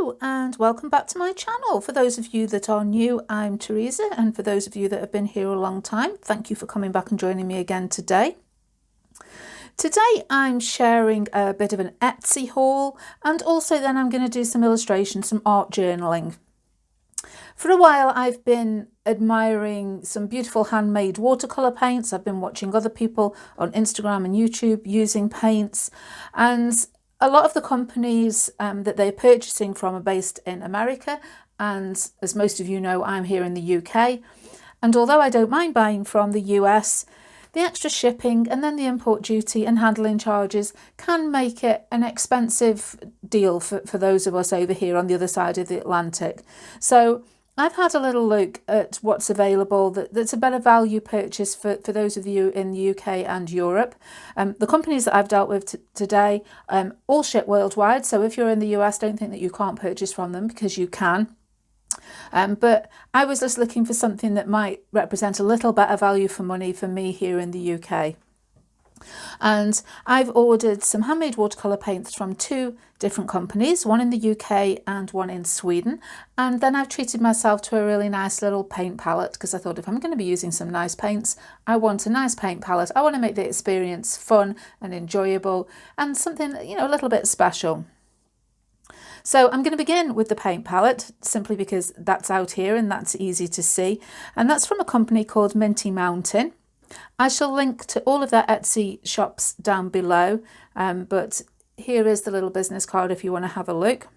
Hello and welcome back to my channel. For those of you that are new, I'm Teresa, and for those of you that have been here a long time, thank you for coming back and joining me again today. Today I'm sharing a bit of an Etsy haul, and also then I'm going to do some illustrations, some art journaling. For a while I've been admiring some beautiful handmade watercolor paints. I've been watching other people on Instagram and YouTube using paints, and a lot of the companies that they're purchasing from are based in America, and as most of you know, I'm here in the UK. And although I don't mind buying from the US, the extra shipping and then the import duty and handling charges can make it an expensive deal for those of us over here on the other side of the Atlantic. So I've had a little look at what's available that's a better value purchase for those of you in the UK and Europe. The companies that I've dealt with today all ship worldwide, so if you're in the US, don't think that you can't purchase from them, because you can. But I was just looking for something that might represent a little better value for money for me here in the UK. And I've ordered some handmade watercolour paints from two different companies, one in the UK and one in Sweden. And then I've treated myself to a really nice little paint palette, because I thought if I'm going to be using some nice paints, I want a nice paint palette. I want to make the experience fun and enjoyable and something, you know, a little bit special. So I'm going to begin with the paint palette, simply because that's out here and that's easy to see. And that's from a company called Minty Mountain. I shall link to all of their Etsy shops down below, but here is the little business card if you want to have a look.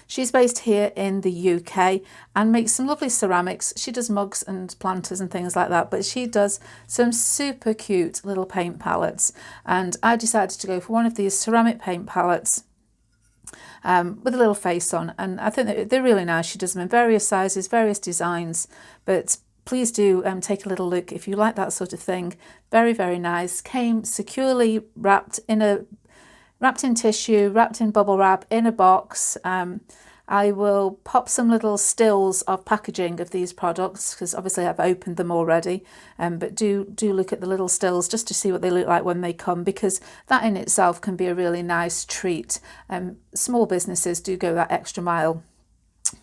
She's based here in the UK and makes some lovely ceramics. She does mugs and planters and things like that, but she does some super cute little paint palettes. And I decided to go for one of these ceramic paint palettes with a little face on, and I think they're really nice. She does them in various sizes, various designs, but please do take a little look if you like that sort of thing. Very, very nice. Came securely wrapped in tissue, wrapped in bubble wrap, in a box. I will pop some little stills of packaging of these products, because obviously I've opened them already, but do look at the little stills just to see what they look like when they come, because that in itself can be a really nice treat. Small businesses do go that extra mile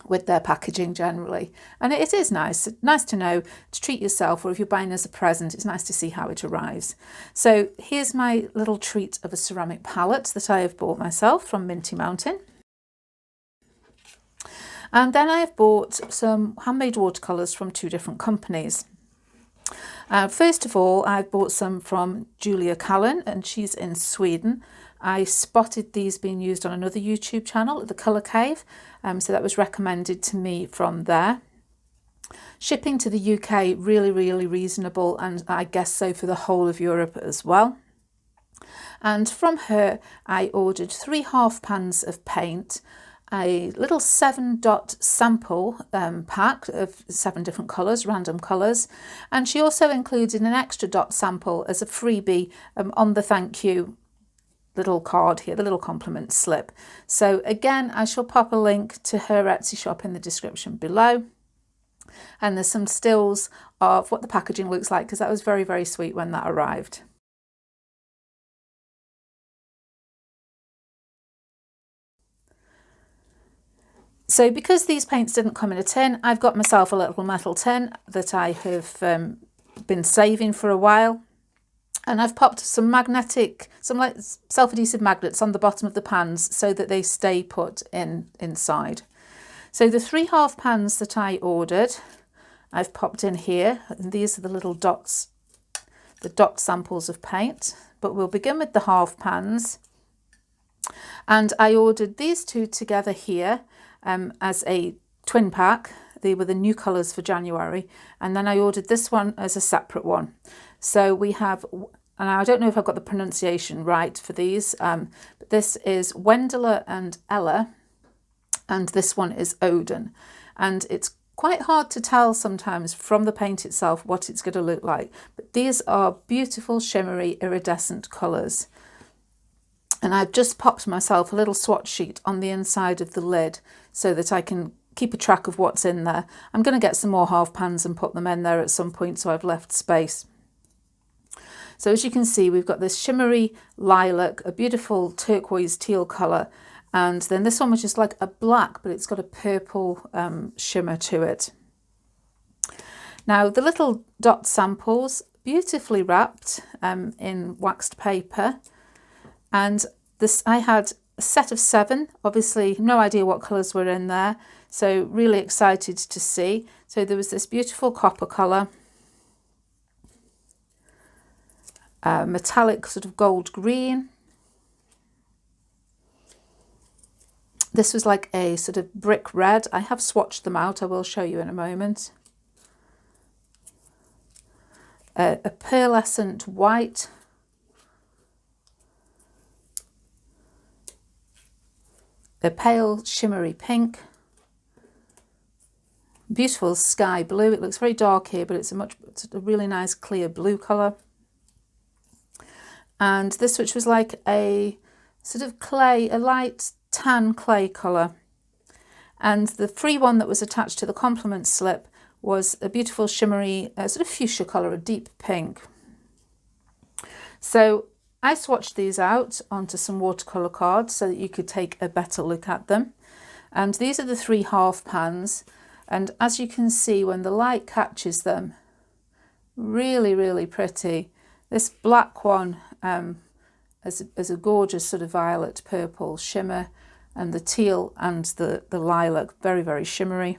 with their packaging generally, and it is nice to know to treat yourself, or if you're buying as a present, it's nice to see how it arrives. So here's my little treat of a ceramic palette that I have bought myself from Minty Mountain. And then I have bought some handmade watercolours from two different companies. First of all, I've bought some from Cullen, and she's in Sweden. I spotted these being used on another YouTube channel, The Colour Cave, so that was recommended to me from there. Shipping to the UK, really, really reasonable, and I guess so for the whole of Europe as well. And from her, I ordered 3 half pans of paint, a little 7-dot sample pack of 7 different colours, random colours, and she also included an extra dot sample as a freebie on the thank you little card here, the little compliment slip. So again, I shall pop a link to her Etsy shop in the description below, and there's some stills of what the packaging looks like, because that was very, very sweet when that arrived. So because these paints didn't come in a tin, I've got myself a little metal tin that I have been saving for a while. And I've popped some like self-adhesive magnets on the bottom of the pans so that they stay put inside. So the 3 half pans that I ordered, I've popped in here. And these are the little dots, the dot samples of paint. But we'll begin with the half pans. And I ordered these two together here as a twin pack. They were the new colours for January. And then I ordered this one as a separate one. So we have, and I don't know if I've got the pronunciation right for these, but this is Wendela and Ella, and this one is Odin. And it's quite hard to tell sometimes from the paint itself what it's going to look like. But these are beautiful, shimmery, iridescent colours. And I've just popped myself a little swatch sheet on the inside of the lid so that I can keep a track of what's in there. I'm going to get some more half pans and put them in there at some point, so I've left space. So as you can see, we've got this shimmery lilac, a beautiful turquoise teal colour, And then this one was just like a black, but it's got a purple shimmer to it. Now the little dot samples, beautifully wrapped in waxed paper. And this, I had a set of 7, obviously no idea what colours were in there. So really excited to see. So there was this beautiful copper colour, metallic sort of gold green. This was like a sort of brick red. I have swatched them out. I will show you in a moment. A pearlescent white. A pale shimmery pink. Beautiful sky blue. It looks very dark here, but it's a really nice clear blue colour. And this, which was like a sort of clay, a light tan clay colour. And the free one that was attached to the complement slip was a beautiful shimmery sort of fuchsia colour, a deep pink. So I swatched these out onto some watercolour cards so that you could take a better look at them. And these are the 3 half pans. And as you can see, when the light catches them, really, really pretty. This black one as a gorgeous sort of violet purple shimmer, and the teal and the lilac, very, very shimmery.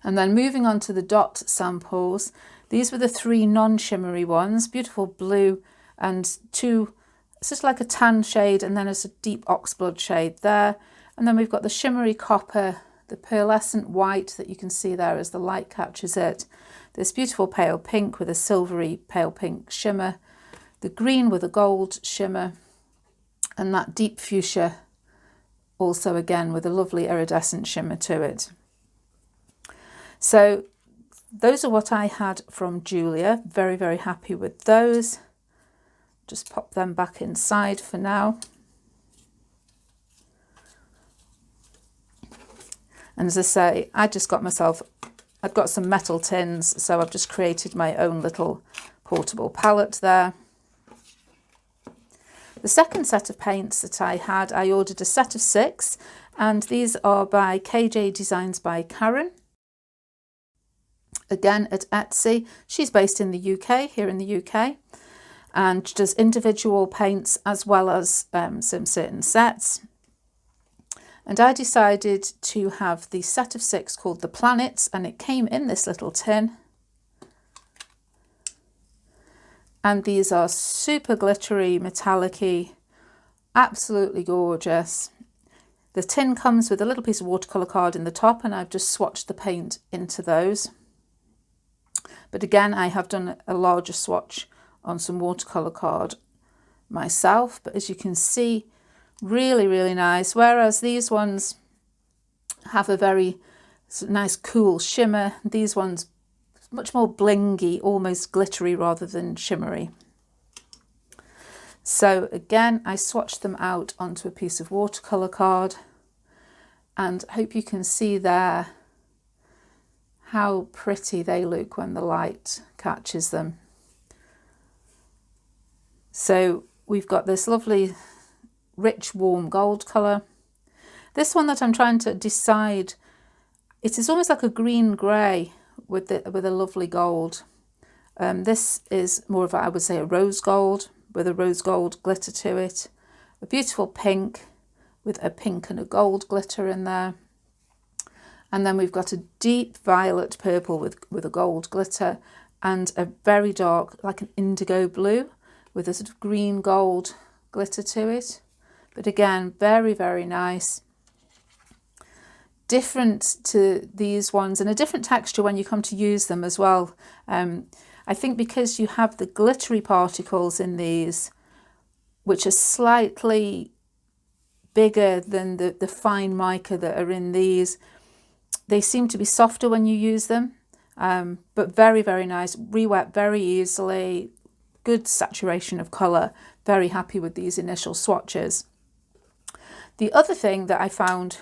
And then moving on to the dot samples, these were the 3 non-shimmery ones, beautiful blue and 2, it's just like a tan shade, and then there's a deep oxblood shade there. And then we've got the shimmery copper, the pearlescent white that you can see there as the light catches it. This beautiful pale pink with a silvery pale pink shimmer, the green with a gold shimmer, and that deep fuchsia also again with a lovely iridescent shimmer to it. So those are what I had from Julia. Very, very happy with those. Just pop them back inside for now. And as I say, I just got myself, I've got some metal tins, so I've just created my own little portable palette there. The second set of paints that I had, I ordered a set of 6, and these are by KJ Designs by Karen. Again at Etsy. She's based in the UK, here in the UK, and does individual paints as well as some certain sets. And I decided to have the set of 6 called The Planets, and it came in this little tin. And these are super glittery, metallic-y, absolutely gorgeous. The tin comes with a little piece of watercolour card in the top, and I've just swatched the paint into those. But again, I have done a larger swatch on some watercolour card myself. But as you can see, really, really nice. Whereas these ones have a very nice cool shimmer. These ones much more blingy, almost glittery rather than shimmery. So again, I swatched them out onto a piece of watercolour card, and I hope you can see there how pretty they look when the light catches them. So we've got this lovely rich warm gold colour. This one that I'm trying to decide, it is almost like a green grey with a lovely gold. This is more of a, I would say, a rose gold with a rose gold glitter to it. A beautiful pink with a pink and a gold glitter in there. And then we've got a deep violet purple with a gold glitter, and a very dark, like an indigo blue with a sort of green gold glitter to it. But again, very, very nice. Different to these ones, and a different texture when you come to use them as well. I think because you have the glittery particles in these, which are slightly bigger than the fine mica that are in these, they seem to be softer when you use them, but very, very nice. Re-wet very easily, good saturation of colour. Very happy with these initial swatches. The other thing that I found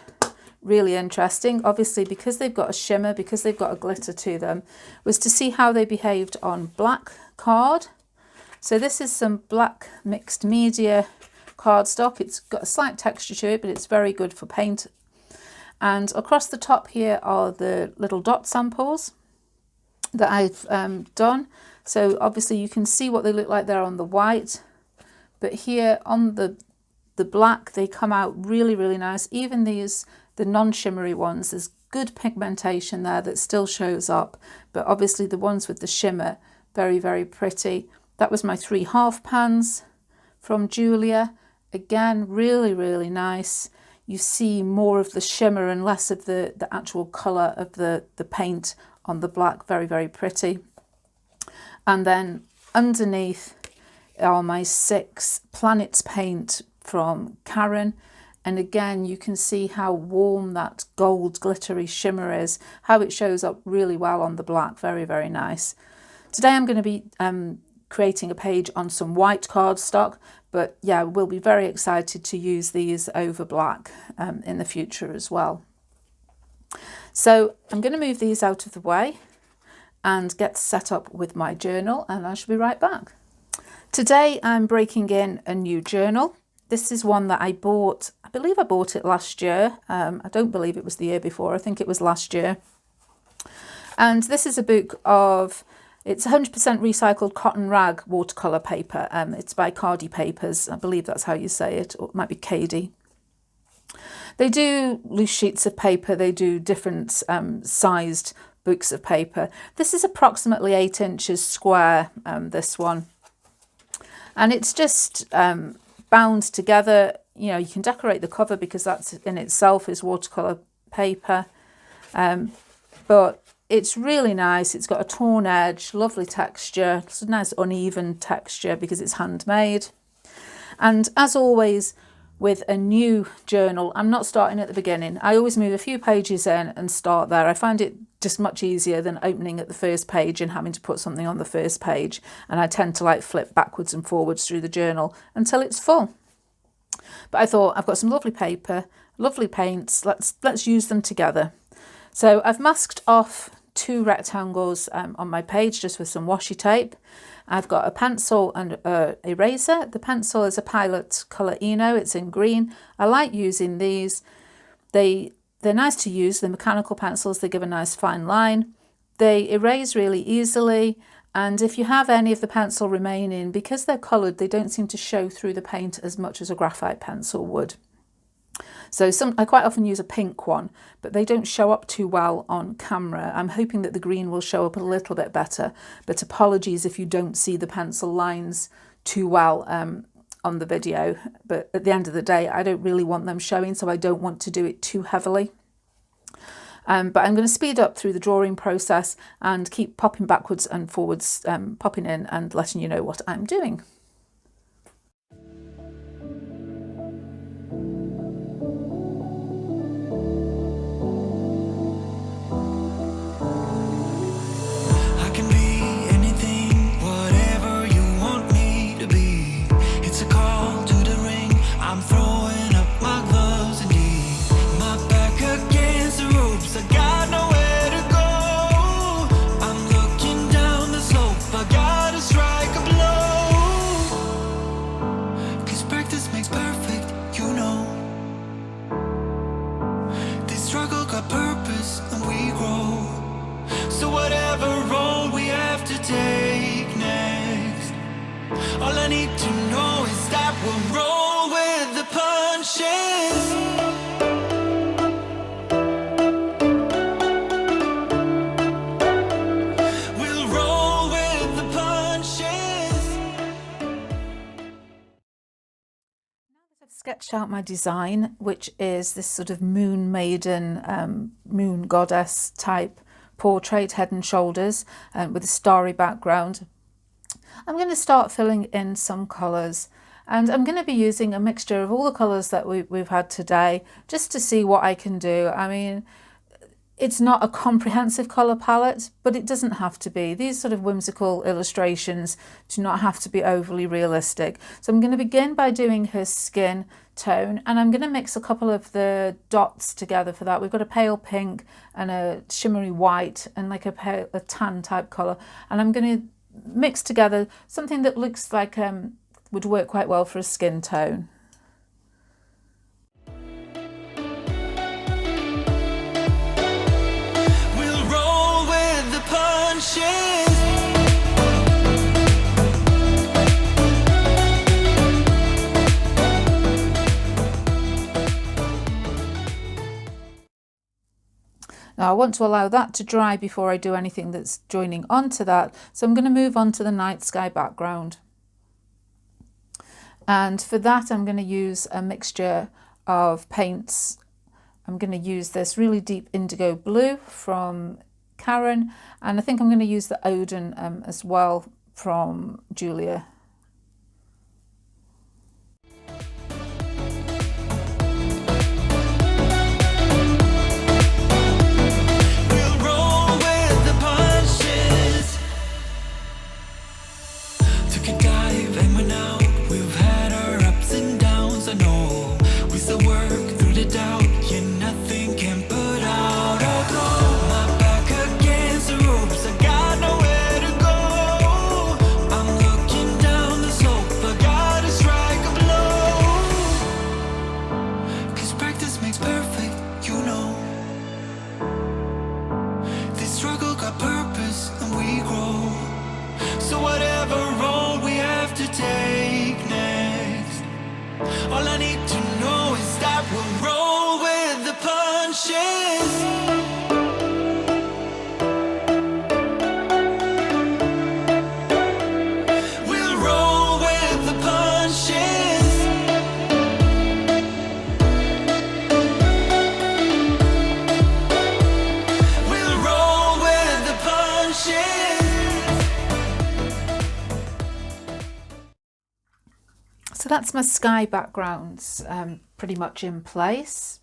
really interesting, obviously because they've got a shimmer, because they've got a glitter to them, was to see how they behaved on black card. So this is some black mixed media cardstock. It's got a slight texture to it, but it's very good for paint. And across the top here are the little dot samples that I've done. So obviously you can see what they look like there on the white, but here on the black, they come out really, really nice. Even these, the non-shimmery ones, there's good pigmentation there that still shows up, but obviously the ones with the shimmer, very, very pretty. That was my 3 half pans from Julia. Again, really, really nice. You see more of the shimmer and less of the actual colour of the paint on the black. Very, very pretty. And then underneath are my 6 planets paint from Karen. And again, you can see how warm that gold glittery shimmer is, how it shows up really well on the black. Very, very nice. Today I'm going to be creating a page on some white cardstock, but yeah, we'll be very excited to use these over black in the future as well. So I'm going to move these out of the way and get set up with my journal, and I shall be right back. Today I'm breaking in a new journal. This is one that I bought, I believe I bought it last year. I don't believe it was the year before, I think it was last year. And this is a book of, it's 100% recycled cotton rag watercolour paper. It's by Cardi Papers, I believe that's how you say it, or it might be Cady. They do loose sheets of paper, they do different sized books of paper. This is approximately 8 inches square, this one. And it's just bound together. You know, you can decorate the cover because that's in itself is watercolour paper. But it's really nice. It's got a torn edge, lovely texture. It's a nice uneven texture because it's handmade. And as always with a new journal, I'm not starting at the beginning. I always move a few pages in and start there. I find it just much easier than opening at the first page and having to put something on the first page. And I tend to like flip backwards and forwards through the journal until it's full. But I thought, I've got some lovely paper, lovely paints, let's use them together. So I've masked off 2 rectangles on my page just with some washi tape. I've got a pencil and an eraser. The pencil is a Pilot Colour Eno, it's in green. I like using these. They're nice to use, they're mechanical pencils, they give a nice fine line. They erase really easily, and if you have any of the pencil remaining, because they're coloured, they don't seem to show through the paint as much as a graphite pencil would. So I quite often use a pink one, but they don't show up too well on camera. I'm hoping that the green will show up a little bit better, but apologies if you don't see the pencil lines too well on the video. But at the end of the day, I don't really want them showing, so I don't want to do it too heavily. But I'm going to speed up through the drawing process and keep popping backwards and forwards, popping in and letting you know what I'm doing. Sketched out my design, which is this sort of moon maiden, moon goddess type portrait, head and shoulders, with a starry background. I'm going to start filling in some colours, and I'm going to be using a mixture of all the colours that we've had today, just to see what I can do. I mean, it's not a comprehensive colour palette, but it doesn't have to be. These sort of whimsical illustrations do not have to be overly realistic. So I'm going to begin by doing her skin tone, and I'm going to mix a couple of the dots together for that. We've got a pale pink and a shimmery white and like a tan type colour, and I'm going to mix together something that looks like would work quite well for a skin tone. Now I want to allow that to dry before I do anything that's joining onto that. So I'm going to move on to the night sky background. And for that, I'm going to use a mixture of paints. I'm going to use this really deep indigo blue from Cullen, and I think I'm going to use the Odin as well from Julia. All I need to know is that we'll roll with the punches. We'll roll with the punches. We'll roll with the punches. So that's my sky backgrounds pretty much in place.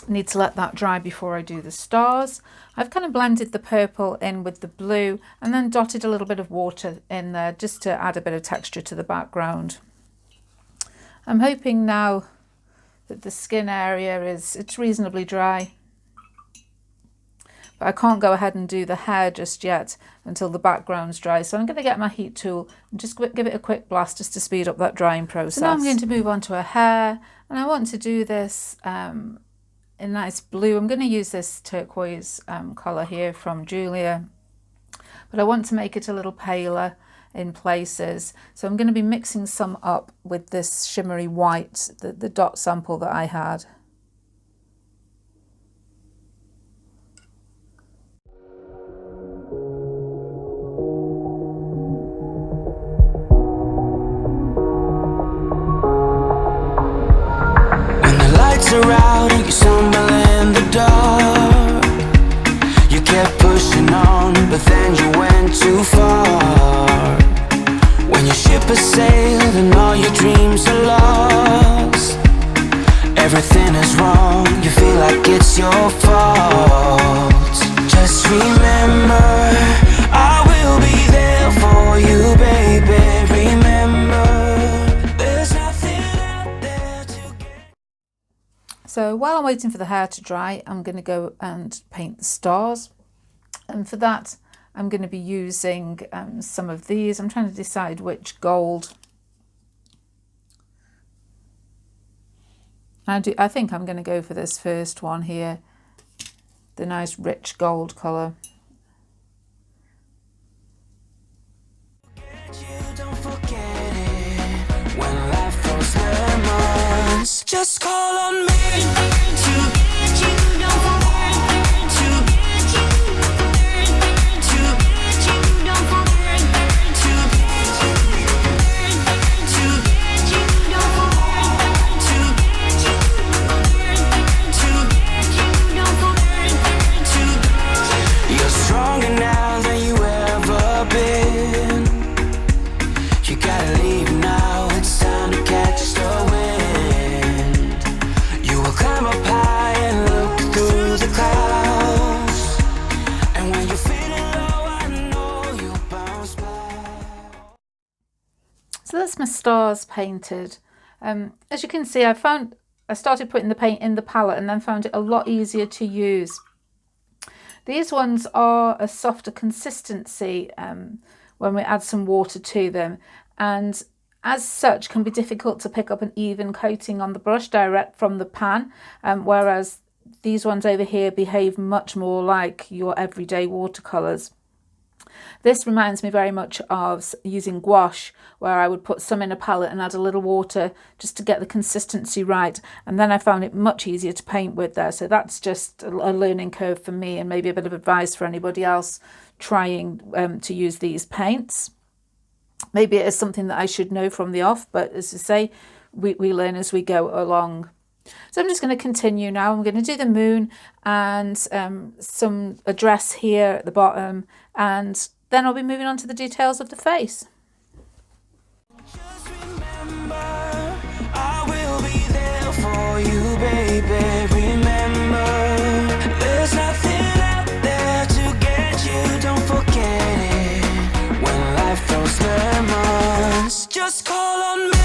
I need to let that dry before I do the stars. I've kind of blended the purple in with the blue and then dotted a little bit of water in there just to add a bit of texture to the background. I'm hoping now that the skin area it's reasonably dry. But I can't go ahead and do the hair just yet until the background's dry. So I'm going to get my heat tool and just give it a quick blast just to speed up that drying process. So now I'm going to move on to a hair, and I want to do this in nice blue. I'm going to use this turquoise colour here from Julia, but I want to make it a little paler in places. So I'm going to be mixing some up with this shimmery white, the dot sample that I had. Are out and you stumble in the dark. You kept pushing on, but then you went too far. When your ship has sailed and all your dreams are lost, everything is wrong, you feel like it's your fault. Just remember, I will be there for you, baby. Remember, there's nothing out there to get. So while I'm waiting for the hair to dry, I'm going to go and paint the stars. And for that, I'm going to be using some of these. I'm trying to decide which gold. I think I'm going to go for this first one here, the nice rich gold colour. Don't forget it. When life throws lemons, just call on me to get you. Don't forget to get you. To get you. Don't forget to get you. To get you. Don't forget to get you. To get you. Don't forget to get you. You're stronger now than you ever been. You gotta leave now, it's time to catch the wind. You will climb up high and look through the clouds. And when you're feeling low, I know you'll bounce back. So that's my stars painted. As you can see, I started putting the paint in the palette and then found it a lot easier to use. These ones are a softer consistency when we add some water to them, and as such can be difficult to pick up an even coating on the brush direct from the pan, whereas these ones over here behave much more like your everyday watercolours. This reminds me very much of using gouache, where I would put some in a palette and add a little water just to get the consistency right. And then I found it much easier to paint with there. So that's just a learning curve for me, and maybe a bit of advice for anybody else trying to use these paints. Maybe it is something that I should know from the off, but as I say, we learn as we go along. So I'm just going to continue now. I'm going to do the moon and a dress here at the bottom, and then I'll be moving on to the details of the face. Just remember, I will be there for you, baby. Remember, there's nothing out there to get you. Don't forget it. When life throws lemons, just call on me.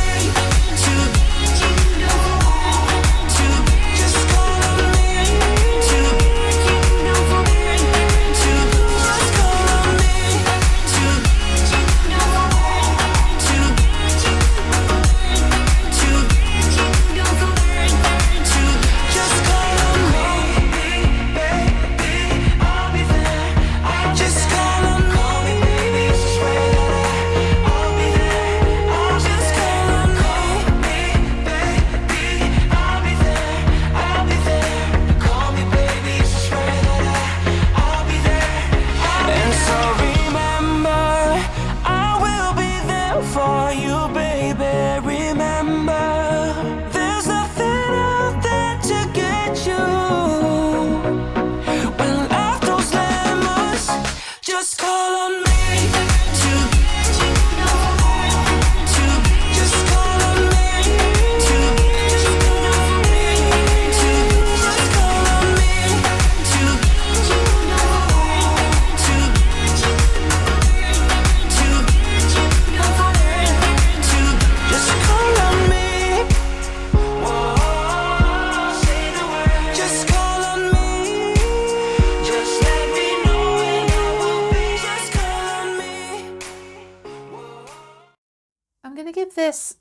This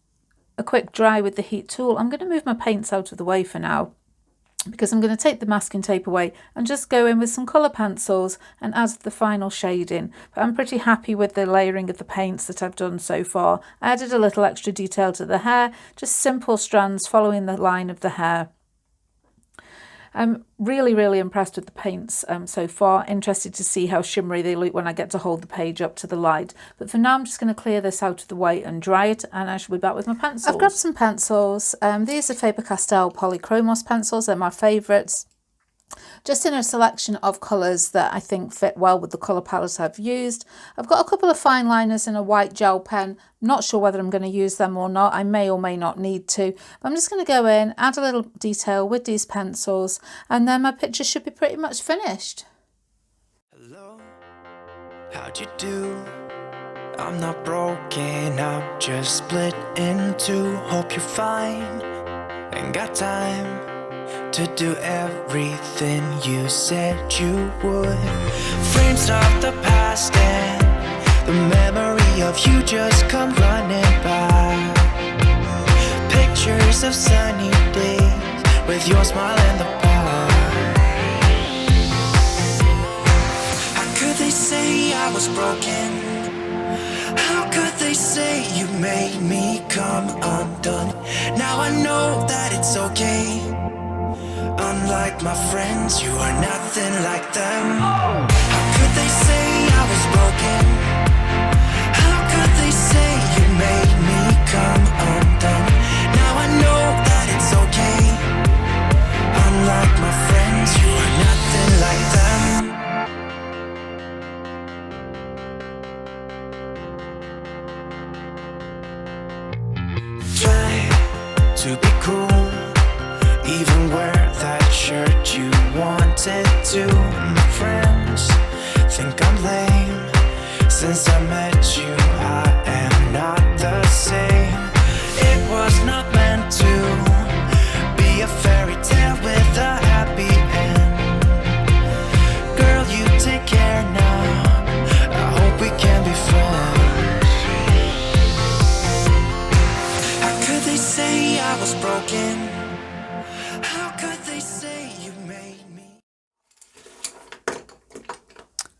a quick dry with the heat tool. I'm going to move my paints out of the way for now, because I'm going to take the masking tape away and just go in with some colour pencils and add the final shading. But I'm pretty happy with the layering of the paints that I've done so far. I added a little extra detail to the hair, just simple strands following the line of the hair. I'm really impressed with the paints so far. Interested to see how shimmery they look when I get to hold the page up to the light. But for now, I'm just going to clear this out of the way and dry it, and I shall be back with my pencils. I've grabbed some pencils. These are Faber-Castell Polychromos pencils. They're my favourites. Just in a selection of colours that I think fit well with the colour palette I've used. I've got a couple of fine liners and a white gel pen. I'm not sure whether I'm going to use them or not. I may or may not need to. But I'm just going to go in, add a little detail with these pencils, and then my picture should be pretty much finished. Hello, how'd you do? I'm not broken, I'm just split in two. Hope you're fine, ain't got time to do everything you said you would. Frames of the past and the memory of you just come running by. Pictures of sunny days with your smile in the bar. How could they say I was broken? How could they say you made me come undone? Now I know that it's okay. Unlike my friends, you are nothing like them. How could they say I was broken? How could they say you made me come undone? Now I know that it's okay. Unlike my friends, you are nothing like them. Try to be cool, even wear that shirt you wanted to. My friends think I'm lame. Since I met you, I am not the same. It was not meant to be a fairy tale with a happy end. Girl, you take care now. I hope we can be friends. How could they say I was broken?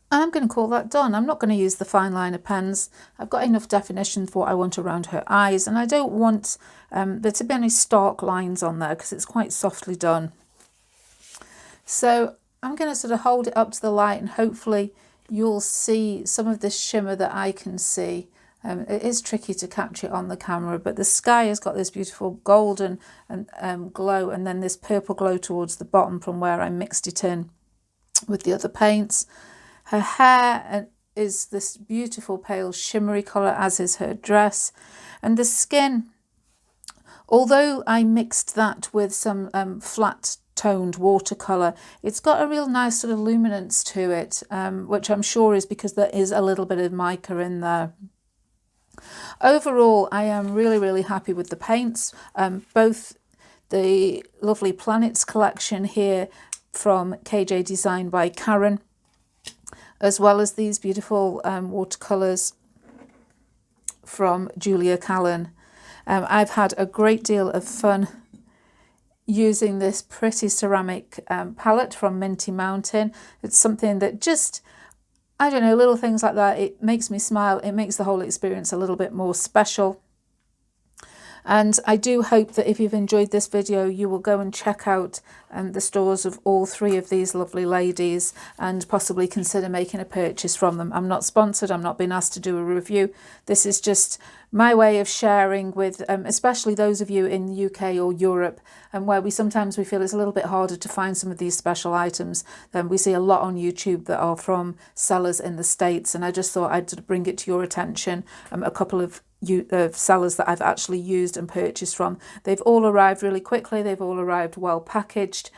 I'm going to call that done. I'm not going to use the fine liner pens. I've got enough definition for what I want around her eyes, and I don't want there to be any stark lines on there because it's quite softly done. So I'm going to sort of hold it up to the light, and hopefully you'll see some of this shimmer that I can see. It is tricky to capture it on the camera, but the sky has got this beautiful golden and glow, and then this purple glow towards the bottom from where I mixed it in with the other paints. Her hair is this beautiful pale shimmery colour, as is her dress. And the skin, although I mixed that with some flat toned watercolour, it's got a real nice sort of luminance to it, which I'm sure is because there is a little bit of mica in there. Overall, I am really happy with the paints, both the lovely Planets collection here from KJ Design by Karen, as well as these beautiful watercolours from Julia Cullen. I've had a great deal of fun using this pretty ceramic palette from Minty Mountain. It's something that just, I don't know, little things like that, it makes me smile. It makes the whole experience a little bit more special. And I do hope that if you've enjoyed this video, you will go and check out the stores of all three of these lovely ladies and possibly consider making a purchase from them. I'm not sponsored. I'm not being asked to do a review. This is just my way of sharing with especially those of you in the UK or Europe, and where we sometimes feel it's a little bit harder to find some of these special items. We see a lot on YouTube that are from sellers in the States, and I just thought I'd bring it to your attention. A couple of sellers that I've actually used and purchased from. They've all arrived really quickly. They've all arrived well packaged.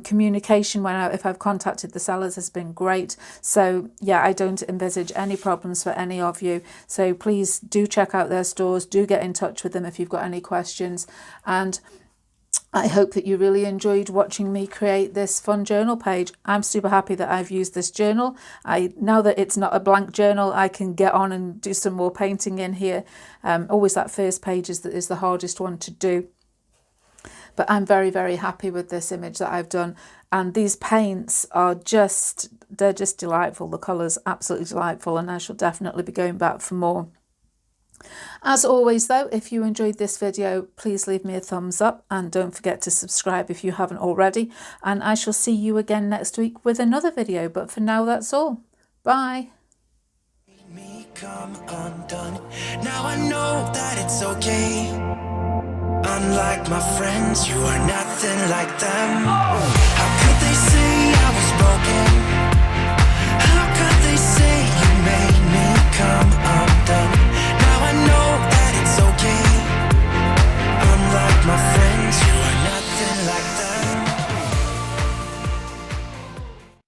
Communication if I've contacted the sellers has been great. So yeah, I don't envisage any problems for any of you. So please do check out their stores. Do get in touch with them if you've got any questions. And I hope that you really enjoyed watching me create this fun journal page. I'm super happy that I've used this journal. Now that it's not a blank journal, I can get on and do some more painting in here. Always that first page is the hardest one to do. But I'm very happy with this image that I've done. And these paints are they're just delightful. The colours absolutely delightful, and I shall definitely be going back for more. As always though, if you enjoyed this video, please leave me a thumbs up and don't forget to subscribe if you haven't already, and I shall see you again next week with another video. But for now, that's all. Bye. Me come undone. Now I know that it's okay. Unlike my friends, you are nothing like them. How could they say I was broken?